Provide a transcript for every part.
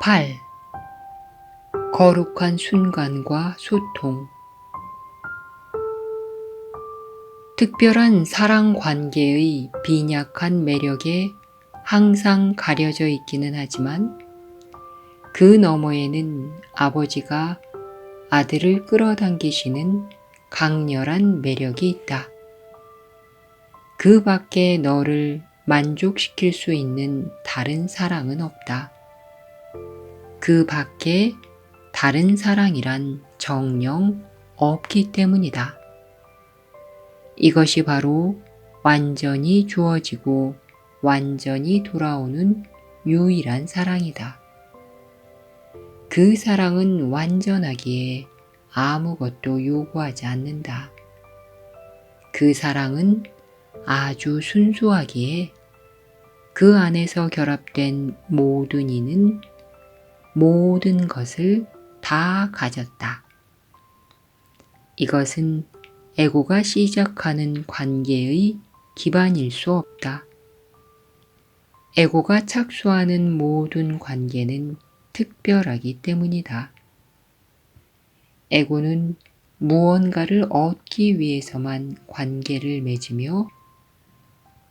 8. 거룩한 순간과 소통. 특별한 사랑 관계의 빈약한 매력에 항상 가려져 있기는 하지만 그 너머에는 아버지가 아들을 끌어당기시는 강렬한 매력이 있다. 그 밖에 너를 만족시킬 수 있는 다른 사랑은 없다. 그 밖에 다른 사랑이란 정녕 없기 때문이다. 이것이 바로 완전히 주어지고 완전히 돌아오는 유일한 사랑이다. 그 사랑은 완전하기에 아무것도 요구하지 않는다. 그 사랑은 아주 순수하기에 그 안에서 결합된 모든 이는 모든 것을 다 가졌다. 이것은 에고가 시작하는 관계의 기반일 수 없다. 에고가 착수하는 모든 관계는 특별하기 때문이다. 에고는 무언가를 얻기 위해서만 관계를 맺으며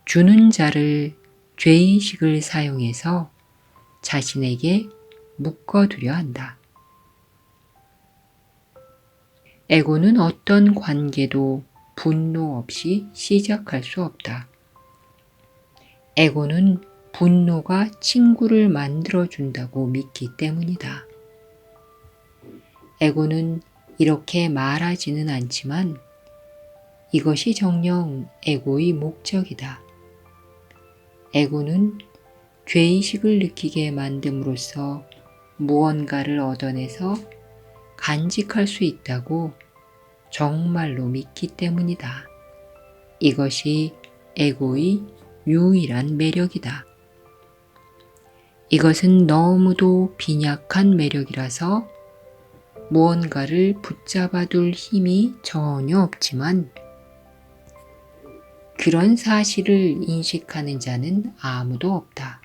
주는 자를 죄의식을 사용해서 자신에게 묶어두려 한다. 에고는 어떤 관계도 분노 없이 시작할 수 없다. 에고는 분노가 친구를 만들어준다고 믿기 때문이다. 에고는 이렇게 말하지는 않지만 이것이 정녕 에고의 목적이다. 에고는 죄의식을 느끼게 만듦으로써 무언가를 얻어내서 간직할 수 있다고 정말로 믿기 때문이다. 이것이 에고의 유일한 매력이다. 이것은 너무도 빈약한 매력이라서 무언가를 붙잡아둘 힘이 전혀 없지만 그런 사실을 인식하는 자는 아무도 없다.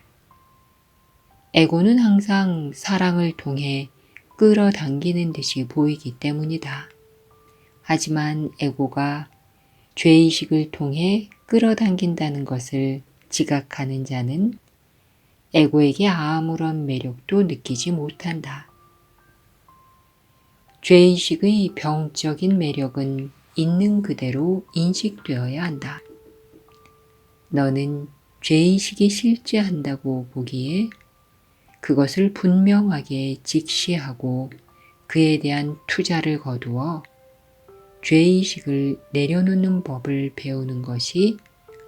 에고는 항상 사랑을 통해 끌어당기는 듯이 보이기 때문이다. 하지만 에고가 죄의식을 통해 끌어당긴다는 것을 지각하는 자는 에고에게 아무런 매력도 느끼지 못한다. 죄의식의 병적인 매력은 있는 그대로 인식되어야 한다. 너는 죄의식이 실제한다고 보기에 그것을 분명하게 직시하고 그에 대한 투자를 거두어 죄의식을 내려놓는 법을 배우는 것이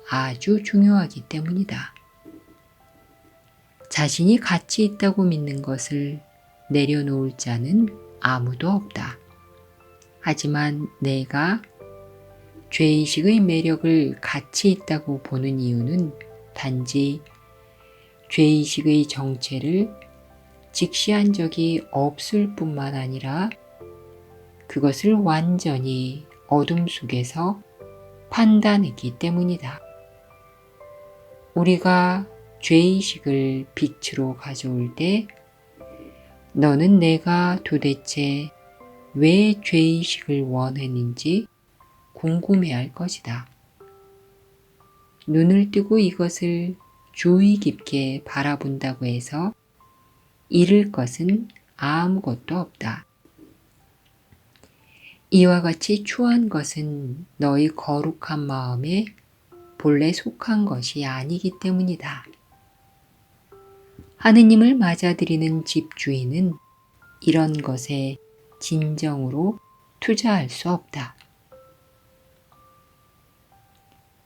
아주 중요하기 때문이다. 자신이 가치 있다고 믿는 것을 내려놓을 자는 아무도 없다. 하지만 내가 죄의식의 매력을 가치 있다고 보는 이유는 단지 죄의식의 정체를 직시한 적이 없을 뿐만 아니라 그것을 완전히 어둠 속에서 판단했기 때문이다. 우리가 죄의식을 빛으로 가져올 때 너는 내가 도대체 왜 죄의식을 원했는지 궁금해할 것이다. 눈을 뜨고 이것을 주의 깊게 바라본다고 해서 잃을 것은 아무것도 없다. 이와 같이 추한 것은 너의 거룩한 마음에 본래 속한 것이 아니기 때문이다. 하느님을 맞아들이는 집주인은 이런 것에 진정으로 투자할 수 없다.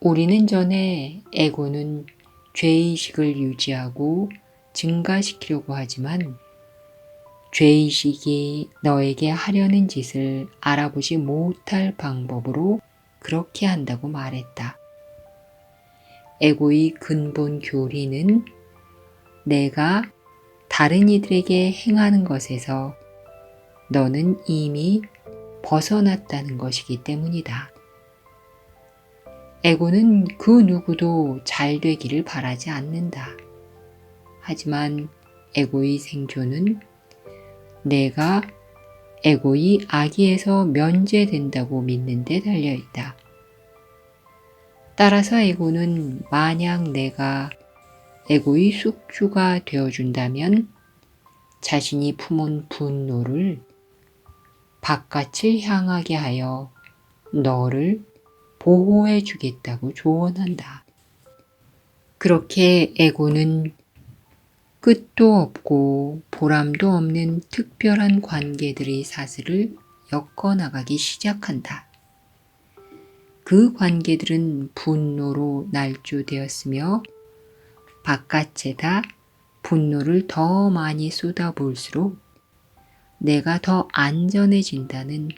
우리는 전에 에고는 죄의식을 유지하고 증가시키려고 하지만 죄의식이 너에게 하려는 짓을 알아보지 못할 방법으로 그렇게 한다고 말했다. 에고의 근본 교리는 내가 다른 이들에게 행하는 것에서 너는 이미 벗어났다는 것이기 때문이다. 에고는 그 누구도 잘 되기를 바라지 않는다. 하지만 에고의 생존은 내가 에고의 악의에서 면제된다고 믿는 데 달려있다. 따라서 에고는 만약 내가 에고의 숙주가 되어준다면 자신이 품은 분노를 바깥을 향하게 하여 너를 보호해 주겠다고 조언한다. 그렇게 에고는 끝도 없고 보람도 없는 특별한 관계들의 사슬을 엮어나가기 시작한다. 그 관계들은 분노로 날조되었으며 바깥에다 분노를 더 많이 쏟아부을수록 내가 더 안전해진다는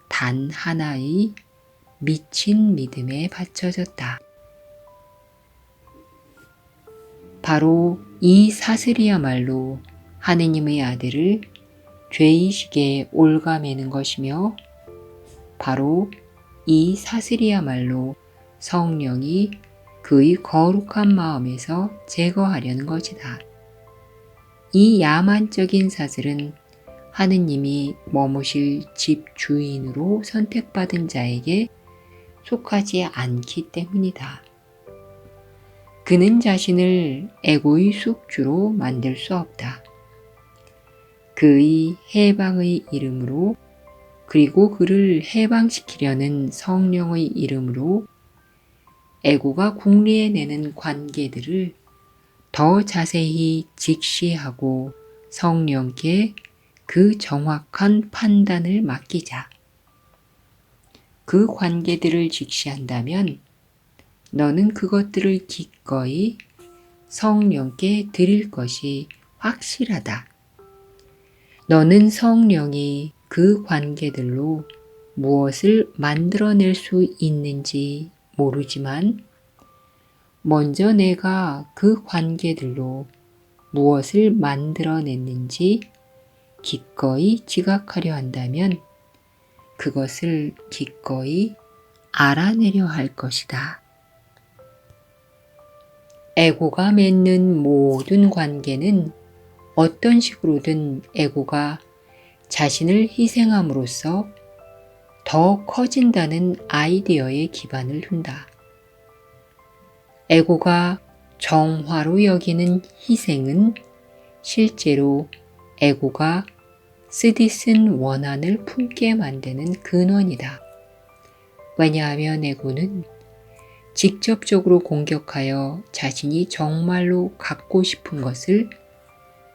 단 하나의 미친 믿음에 받쳐졌다. 바로 이 사슬이야말로 하느님의 아들을 죄의식에 올가매는 것이며 바로 이 사슬이야말로 성령이 그의 거룩한 마음에서 제거하려는 것이다. 이 야만적인 사슬은 하느님이 머무실 집 주인으로 선택받은 자에게 속하지 않기 때문이다. 그는 자신을 에고의 숙주로 만들 수 없다. 그의 해방의 이름으로 그리고 그를 해방시키려는 성령의 이름으로 에고가 궁리해내는 관계들을 더 자세히 직시하고 성령께 그 정확한 판단을 맡기자. 그 관계들을 직시한다면 너는 그것들을 기꺼이 성령께 드릴 것이 확실하다. 너는 성령이 그 관계들로 무엇을 만들어낼 수 있는지 모르지만 먼저 내가 그 관계들로 무엇을 만들어냈는지 기꺼이 지각하려 한다면 그것을 기꺼이 알아내려 할 것이다. 에고가 맺는 모든 관계는 어떤 식으로든 에고가 자신을 희생함으로써 더 커진다는 아이디어에 기반을 둔다. 에고가 정화로 여기는 희생은 실제로 에고가 쓰디쓴 원한을 품게 만드는 근원이다. 왜냐하면 에고는 직접적으로 공격하여 자신이 정말로 갖고 싶은 것을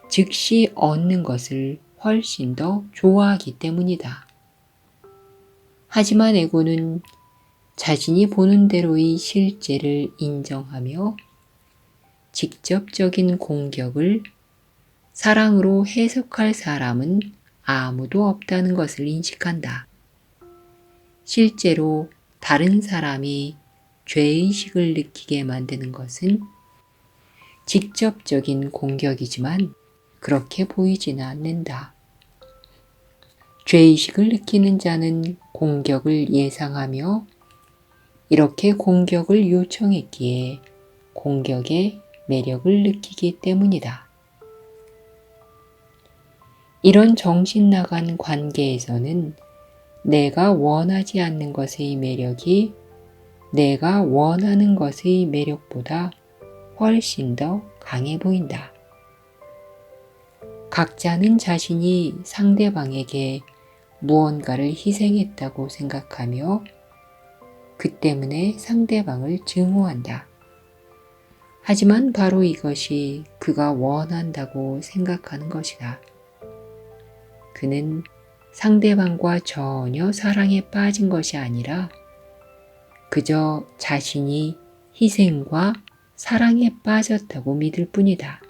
즉시 얻는 것을 훨씬 더 좋아하기 때문이다. 하지만 에고는 자신이 보는 대로의 실제를 인정하며 직접적인 공격을 사랑으로 해석할 사람은 아무도 없다는 것을 인식한다. 실제로 다른 사람이 죄의식을 느끼게 만드는 것은 직접적인 공격이지만 그렇게 보이지는 않는다. 죄의식을 느끼는 자는 공격을 예상하며 이렇게 공격을 요청했기에 공격의 매력을 느끼기 때문이다. 이런 정신 나간 관계에서는 내가 원하지 않는 것의 매력이 내가 원하는 것의 매력보다 훨씬 더 강해 보인다. 각자는 자신이 상대방에게 무언가를 희생했다고 생각하며 그 때문에 상대방을 증오한다. 하지만 바로 이것이 그가 원한다고 생각하는 것이다. 그는 상대방과 전혀 사랑에 빠진 것이 아니라 그저 자신이 희생과 사랑에 빠졌다고 믿을 뿐이다.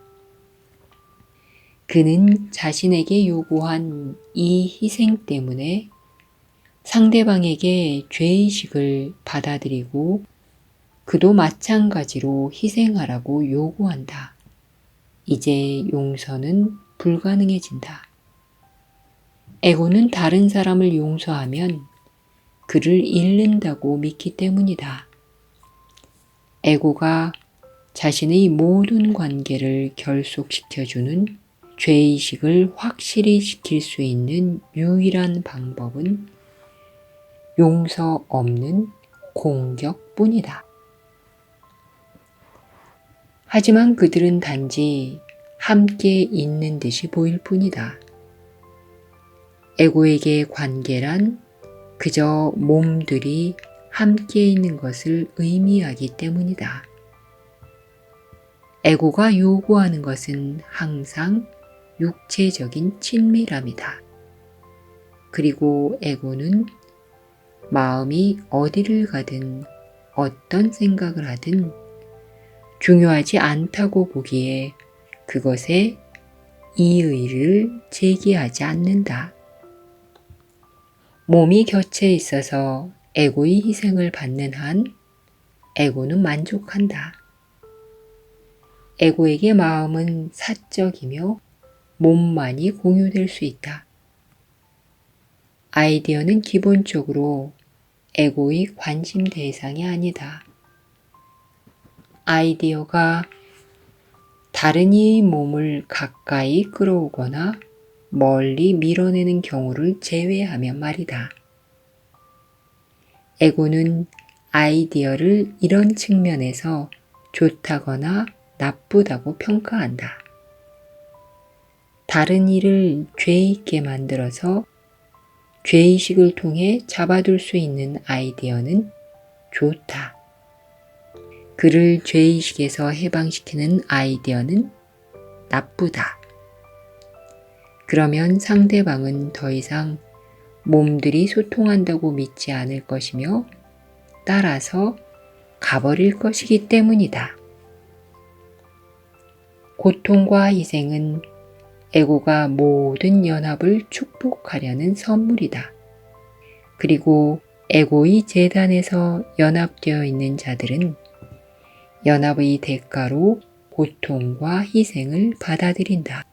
그는 자신에게 요구한 이 희생 때문에 상대방에게 죄의식을 받아들이고 그도 마찬가지로 희생하라고 요구한다. 이제 용서는 불가능해진다. 에고는 다른 사람을 용서하면 그를 잃는다고 믿기 때문이다. 에고가 자신의 모든 관계를 결속시켜주는 죄의식을 확실히 지킬 수 있는 유일한 방법은 용서 없는 공격뿐이다. 하지만 그들은 단지 함께 있는 듯이 보일 뿐이다. 에고에게 관계란 그저 몸들이 함께 있는 것을 의미하기 때문이다. 에고가 요구하는 것은 항상 육체적인 친밀함이다. 그리고 에고는 마음이 어디를 가든 어떤 생각을 하든 중요하지 않다고 보기에 그것에 이의를 제기하지 않는다. 몸이 곁에 있어서 에고의 희생을 받는 한 에고는 만족한다. 에고에게 마음은 사적이며 몸만이 공유될 수 있다. 아이디어는 기본적으로 에고의 관심 대상이 아니다. 아이디어가 다른 이의 몸을 가까이 끌어오거나 멀리 밀어내는 경우를 제외하면 말이다. 에고는 아이디어를 이런 측면에서 좋다거나 나쁘다고 평가한다. 다른 이를 죄 있게 만들어서 죄의식을 통해 잡아둘 수 있는 아이디어는 좋다. 그를 죄의식에서 해방시키는 아이디어는 나쁘다. 그러면 상대방은 더 이상 몸들이 소통한다고 믿지 않을 것이며 따라서 가버릴 것이기 때문이다. 고통과 희생은 에고가 모든 연합을 축복하려는 선물이다. 그리고 에고의 재단에서 연합되어 있는 자들은 연합의 대가로 고통과 희생을 받아들인다.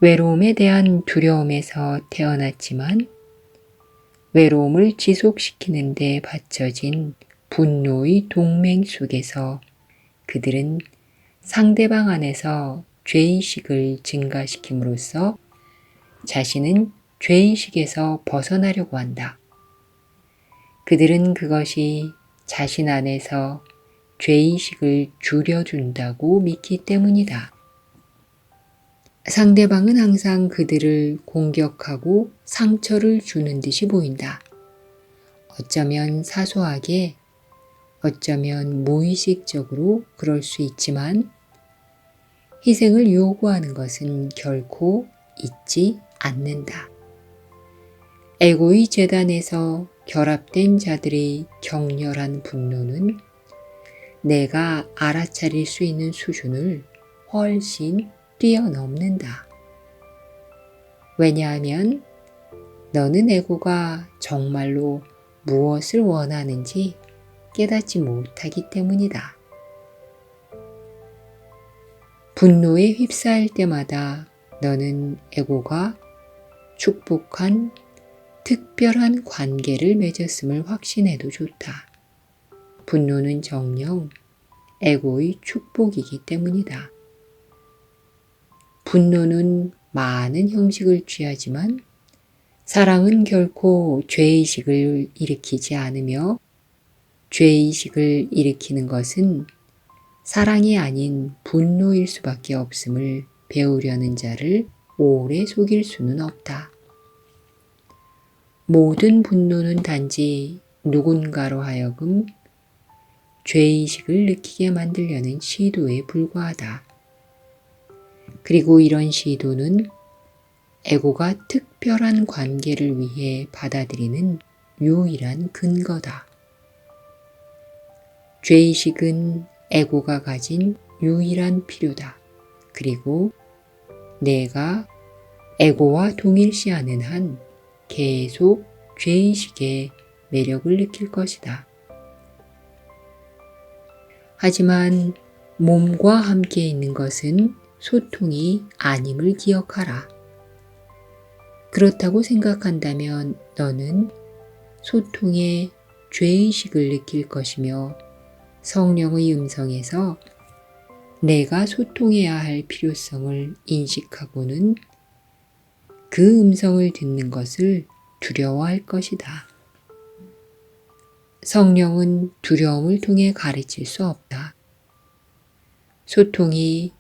외로움에 대한 두려움에서 태어났지만 외로움을 지속시키는 데 바쳐진 분노의 동맹 속에서 그들은 상대방 안에서 죄의식을 증가시킴으로써 자신은 죄의식에서 벗어나려고 한다. 그들은 그것이 자신 안에서 죄의식을 줄여준다고 믿기 때문이다. 상대방은 항상 그들을 공격하고 상처를 주는 듯이 보인다. 어쩌면 사소하게, 어쩌면 무의식적으로 그럴 수 있지만 희생을 요구하는 것은 결코 잊지 않는다. 에고의 재단에서 결합된 자들의 격렬한 분노는 내가 알아차릴 수 있는 수준을 훨씬 뛰어넘는다. 왜냐하면 너는 에고가 정말로 무엇을 원하는지 깨닫지 못하기 때문이다. 분노에 휩싸일 때마다 너는 에고가 축복한 특별한 관계를 맺었음을 확신해도 좋다. 분노는 정녕 에고의 축복이기 때문이다. 분노는 많은 형식을 취하지만 사랑은 결코 죄의식을 일으키지 않으며 죄의식을 일으키는 것은 사랑이 아닌 분노일 수밖에 없음을 배우려는 자를 오래 속일 수는 없다. 모든 분노는 단지 누군가로 하여금 죄의식을 느끼게 만들려는 시도에 불과하다. 그리고 이런 시도는 에고가 특별한 관계를 위해 받아들이는 유일한 근거다. 죄의식은 에고가 가진 유일한 필요다. 그리고 내가 에고와 동일시하는 한 계속 죄의식의 매력을 느낄 것이다. 하지만 몸과 함께 있는 것은 소통이 아님을 기억하라. 그렇다고 생각한다면 너는 소통에 죄의식을 느낄 것이며 성령의 음성에서 내가 소통해야 할 필요성을 인식하고는 그 음성을 듣는 것을 두려워할 것이다. 성령은 두려움을 통해 가르칠 수 없다. 소통이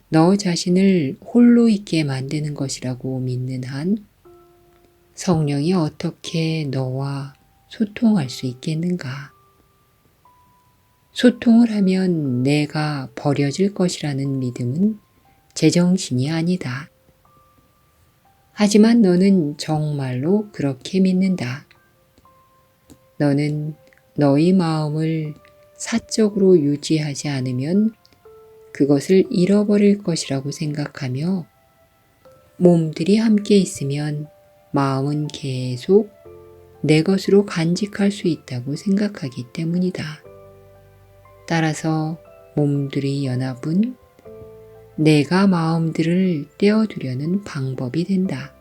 너 자신을 홀로 있게 만드는 것이라고 믿는 한 성령이 어떻게 너와 소통할 수 있겠는가? 소통을 하면 내가 버려질 것이라는 믿음은 제정신이 아니다. 하지만 너는 정말로 그렇게 믿는다. 너는 너의 마음을 사적으로 유지하지 않으면 그것을 잃어버릴 것이라고 생각하며 몸들이 함께 있으면 마음은 계속 내 것으로 간직할 수 있다고 생각하기 때문이다. 따라서 몸들의 연합은 내가 마음들을 떼어두려는 방법이 된다.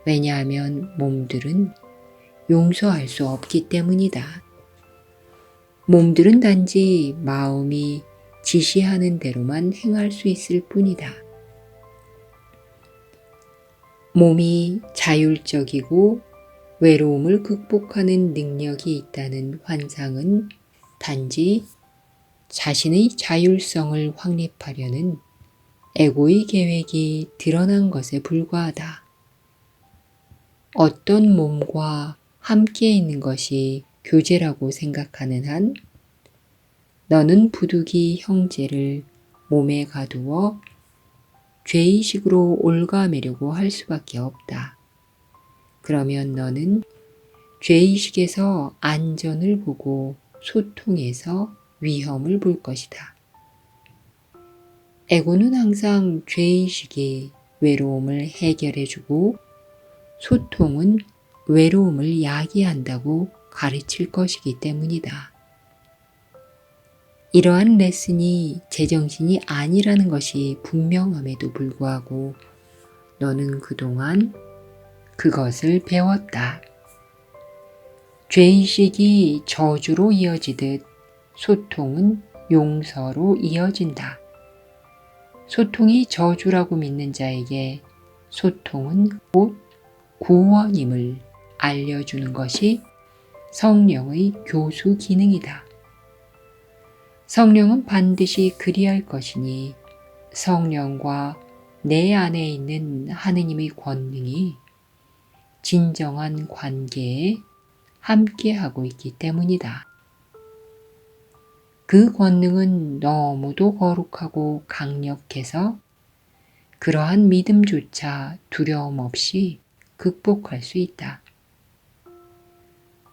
왜냐하면 몸들은 용서할 수 없기 때문이다. 몸들은 단지 마음이 지시하는 대로만 행할 수 있을 뿐이다. 몸이 자율적이고 외로움을 극복하는 능력이 있다는 환상은 단지 자신의 자율성을 확립하려는 에고의 계획이 드러난 것에 불과하다. 어떤 몸과 함께 있는 것이 교제라고 생각하는 한 너는 부득이 형제를 몸에 가두어 죄의식으로 옭아매려고 할 수밖에 없다. 그러면 너는 죄의식에서 안전을 보고 소통에서 위험을 볼 것이다. 에고는 항상 죄의식이 외로움을 해결해주고 소통은 외로움을 야기한다고 가르칠 것이기 때문이다. 이러한 레슨이 제정신이 아니라는 것이 분명함에도 불구하고 너는 그동안 그것을 배웠다. 죄의식이 저주로 이어지듯 소통은 용서로 이어진다. 소통이 저주라고 믿는 자에게 소통은 곧 구원임을 알려주는 것이 성령의 교수 기능이다. 성령은 반드시 그리할 것이니 성령과 내 안에 있는 하느님의 권능이 진정한 관계에 함께하고 있기 때문이다. 그 권능은 너무도 거룩하고 강력해서 그러한 믿음조차 두려움 없이 극복할 수 있다.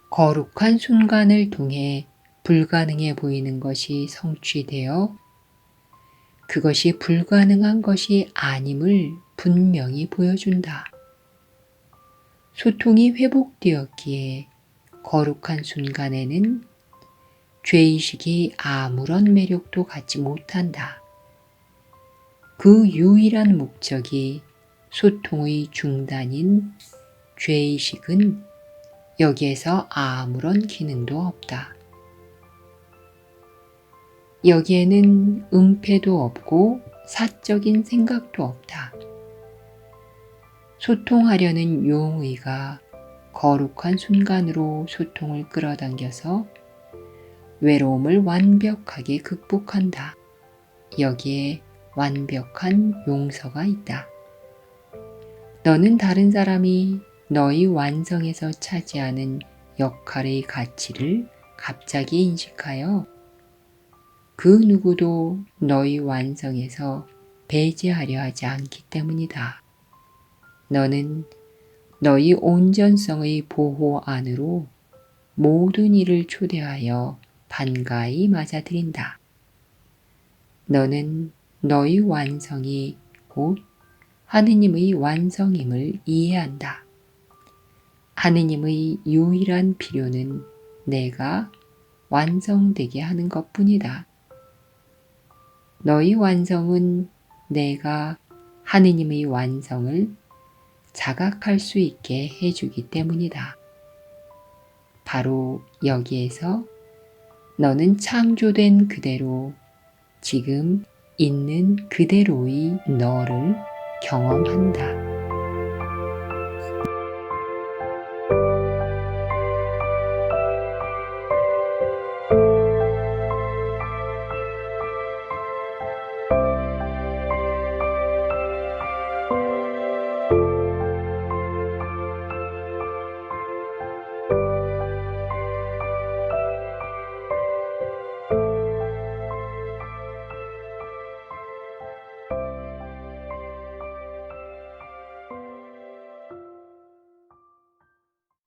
거룩한 순간을 통해 불가능해 보이는 것이 성취되어 그것이 불가능한 것이 아님을 분명히 보여준다. 소통이 회복되었기에 거룩한 순간에는 죄의식이 아무런 매력도 갖지 못한다. 그 유일한 목적이 소통의 중단인 죄의식은 여기에서 아무런 기능도 없다. 여기에는 은폐도 없고 사적인 생각도 없다. 소통하려는 용의가 거룩한 순간으로 소통을 끌어당겨서 외로움을 완벽하게 극복한다. 여기에 완벽한 용서가 있다. 너는 다른 사람이 너의 완성에서 차지하는 역할의 가치를 갑자기 인식하여 그 누구도 너의 완성에서 배제하려 하지 않기 때문이다. 너는 너의 온전성의 보호 안으로 모든 일을 초대하여 반가이 맞아들인다. 너는 너의 완성이 곧 하느님의 완성임을 이해한다. 하느님의 유일한 필요는 내가 완성되게 하는 것뿐이다. 너의 완성은 내가 하느님의 완성을 자각할 수 있게 해주기 때문이다. 바로 여기에서 너는 창조된 그대로 지금 있는 그대로의 너를 경험한다.